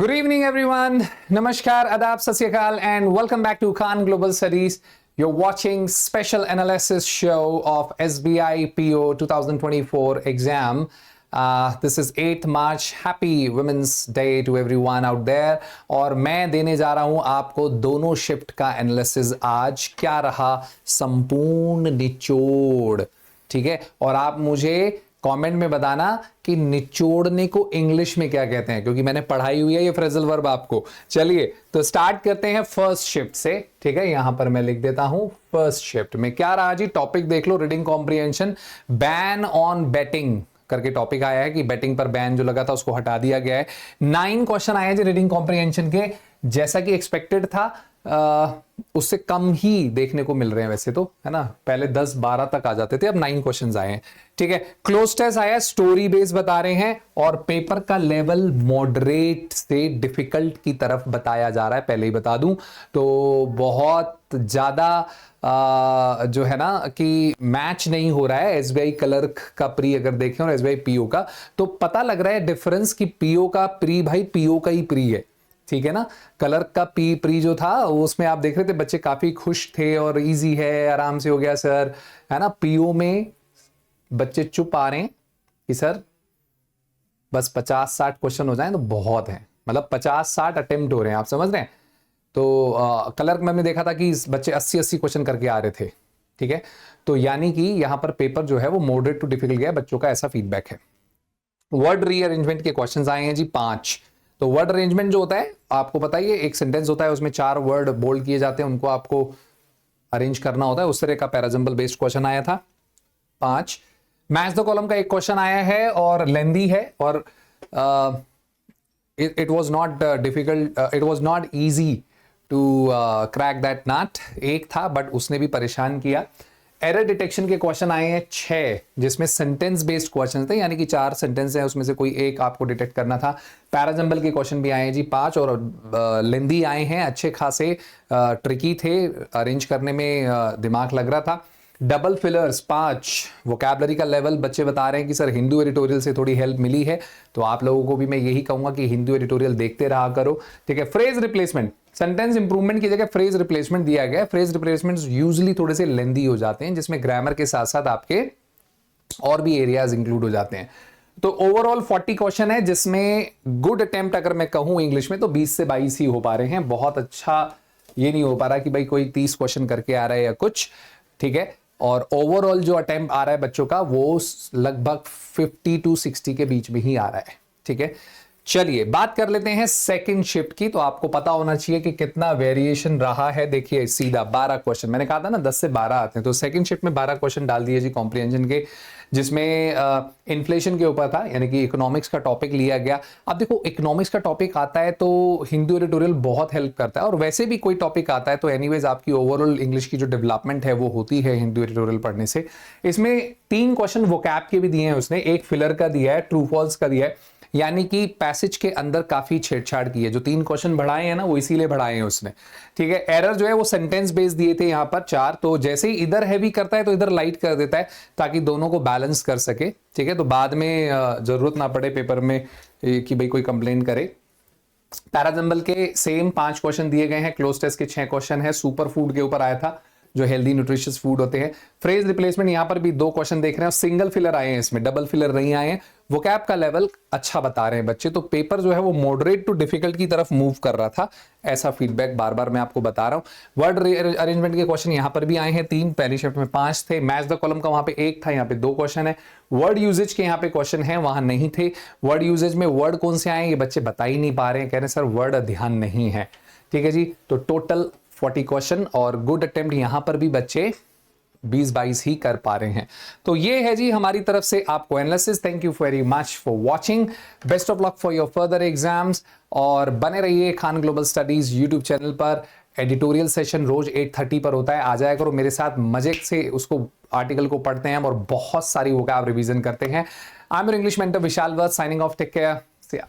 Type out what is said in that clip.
Good evening, everyone. Namaskar, Adab, Sat Sri Akal, and welcome back to Khan Global Studies. You're watching special analysis show of SBI PO 2024 exam. This is 8th March. Happy Women's Day to everyone out there. और मैं देने जा रहा हूं आपको दोनों shift का analysis आज क्या रहा, संपूर्ण निचोड़, ठीक है। और आप मुझे कमेंट में बताना कि निचोड़ने को इंग्लिश में क्या कहते हैं, क्योंकि मैंने पढ़ाई हुई है ये फ्रेजल वर्ब आपको। चलिए तो स्टार्ट करते हैं फर्स्ट शिफ्ट से, ठीक है। यहां पर मैं लिख देता हूं फर्स्ट शिफ्ट में क्या रहा जी। टॉपिक देख लो, reading comprehension, ban on betting करके टॉपिक आया है कि बेटिंग पर बैन जो लगा था उसको हटा दिया गया है। 9 क्वेश्चन आए जी रीडिंग कॉम्प्रिहेंशन के, जैसा कि एक्सपेक्टेड था उससे कम ही देखने को मिल रहे हैं वैसे तो, है ना। पहले 10-12 तक आ जाते थे, अब 9 क्वेश्चंस आए हैं, ठीक है। क्लोज टेस्ट आया, स्टोरी बेस बता रहे हैं और पेपर का लेवल मॉडरेट से डिफिकल्ट की तरफ बताया जा रहा है, पहले ही बता दूं। तो बहुत ज्यादा जो है ना कि मैच नहीं हो रहा है एसबीआई क्लर्क का प्री अगर देखें और एसबीआई पीओ का, तो पता लग रहा है डिफरेंस कि पीओ का प्री भाई पीओ का ही प्री है, ठीक है ना। क्लर्क का प्री जो था उसमें आप देख रहे थे बच्चे काफी खुश थे और इजी है, आराम से हो गया सर, है ना। पीओ में बच्चे चुप आ रहे हैं कि सर बस 50-60 क्वेश्चन हो जाए तो बहुत है, मतलब 50-60 अटेम्प्ट हो रहे हैं, आप समझ रहे हैं। तो क्लर्क में हमने देखा था कि बच्चे 80-80 क्वेश्चन करके आ रहे थे, ठीक है। तो यानी कि यहां पर पेपर जो है वो मॉडरेट टू डिफिकल्ट गया बच्चों का, ऐसा फीडबैक है। वर्ड रीअरेंजमेंट के क्वेश्चंस आए हैं जी 5। तो वर्ड अरेंजमेंट जो होता है आपको पता ही है, एक सेंटेंस होता है उसमें 4 वर्ड बोल्ड किए जाते हैं, उनको आपको अरेंज करना होता है, उस तरह का पैराजम्बल बेस्ड क्वेश्चन आया था 5। मैच द कॉलम का एक क्वेश्चन आया है और लेंदी है और it was not difficult, it was not easy to crack that nut. एक था बट उसने भी परेशान किया। एरर डिटेक्शन के क्वेश्चन आए हैं 6, जिसमें सेंटेंस बेस्ड क्वेश्चन थे, यानी कि 4 सेंटेंस हैं उसमें से कोई एक आपको डिटेक्ट करना था। पैराजम्बल के क्वेश्चन भी आए हैं जी 5 और लेंदी आए हैं, अच्छे खासे ट्रिकी थे, अरेंज करने में दिमाग लग रहा था। डबल फिलर्स 5, वोकैबलरी का लेवल बच्चे बता रहे हैं कि सर हिंदू एडिटोरियल से थोड़ी हेल्प मिली है, तो आप लोगों को भी मैं यही कहूंगा कि हिंदू एडिटोरियल देखते रहा करो, ठीक है। फ्रेज रिप्लेसमेंट, सेंटेंस इंप्रूवमेंट की जगह फ्रेज रिप्लेसमेंट दिया गया है। फ्रेज रिप्लेसमेंट यूजुअली थोड़े से लेंदी हो जाते हैं, जिसमें ग्रामर के साथ साथ आपके और भी एरियाज इंक्लूड हो जाते हैं। तो ओवरऑल 40 क्वेश्चन है, जिसमें गुड अटेम्प्ट अगर मैं कहूं इंग्लिश में तो 20 से 22 ही हो पा रहे हैं। बहुत अच्छा ये नहीं हो पा रहा कि भाई कोई 30 क्वेश्चन करके आ रहा है या कुछ, ठीक है। और ओवरऑल जो अटेम्प्ट आ रहा है बच्चों का वो लगभग 50 to 60 के बीच में ही आ रहा है, ठीक है। चलिए बात कर लेते हैं सेकंड शिफ्ट की। तो आपको पता होना चाहिए कि कितना वेरिएशन रहा है। देखिए सीधा 12 क्वेश्चन, मैंने कहा था ना 10 से 12 आते हैं, तो सेकंड शिफ्ट में 12 क्वेश्चन डाल दिए जी कॉम्प्रिहेंशन के, जिसमें इन्फ्लेशन के ऊपर था, यानी कि इकोनॉमिक्स का टॉपिक लिया गया। अब देखो इकोनॉमिक्स का टॉपिक आता है तो हिंदू एडिटोरियल बहुत हेल्प करता है, और वैसे भी कोई टॉपिक आता है तो एनीवेज आपकी ओवरऑल इंग्लिश की जो डेवलपमेंट है वो होती है हिंदू एडिटोरियल पढ़ने से। इसमें 3 क्वेश्चन वोकैब के भी दिए हैं उसने, एक फिलर का दिया है, ट्रू फॉल्स का दिया है, यानी कि पैसेज के अंदर काफी छेड़छाड़ की है। जो 3 क्वेश्चन बढ़ाए हैं ना वो इसीलिए बढ़ाए हैं उसने, ठीक है। एरर जो है वो सेंटेंस बेस दिए थे यहाँ पर 4, तो जैसे ही इधर हैवी करता है तो इधर लाइट कर देता है ताकि दोनों को बैलेंस कर सके, ठीक है। तो बाद में जरूरत ना पड़े पेपर में कि भाई कोई कंप्लेन करे। पैराजम्बल के सेम 5 क्वेश्चन दिए गए हैं। क्लोज टेस्ट के 6 क्वेश्चन है। सुपर फूड के ऊपर आया था, जो हेल्दी न्यूट्रिशियस फूड होते हैं। फ्रेज रिप्लेसमेंट यहां पर भी 2 क्वेश्चन देख रहे हैं, सिंगल फिलर आए हैं इसमें, डबल फिलर नहीं आए हैं। वोकैब का लेवल अच्छा बता रहे हैं बच्चे, तो पेपर जो है वो मॉडरेट टू डिफिकल्ट की तरफ मूव कर रहा था, ऐसा फीडबैक बार बार मैं आपको बता रहा हूं। वर्ड अरेंजमेंट के क्वेश्चन यहां पर भी आए हैं 3, पहली शिफ्ट में 5 थे। मैच द कॉलम का वहां पे 1 था, यहाँ पे 2 क्वेश्चन है। वर्ड यूजेज के यहाँ पे क्वेश्चन है, वहां नहीं थे। वर्ड यूजेज में वर्ड कौन से आए ये बच्चे बता ही नहीं पा रहे हैं, कह रहे हैं सर वर्ड ध्यान नहीं है, ठीक है जी। तो टोटल 40 क्वेश्चन और गुड अटेम्प्ट यहां पर भी बच्चे 20-22 ही कर पा रहे हैं। तो ये है जी हमारी तरफ से आपको analysis. Thank you very much for watching, best of luck for your further exams, और बने रहिए Khan global studies YouTube channel पर। एडिटोरियल सेशन रोज 8:30 पर होता है, आ जाया करो मेरे साथ, मजे से उसको आर्टिकल को पढ़ते हैं और बहुत सारी वोकैब रिवीजन करते हैं। I am your English mentor Vishal Vats, signing off, take care, see या।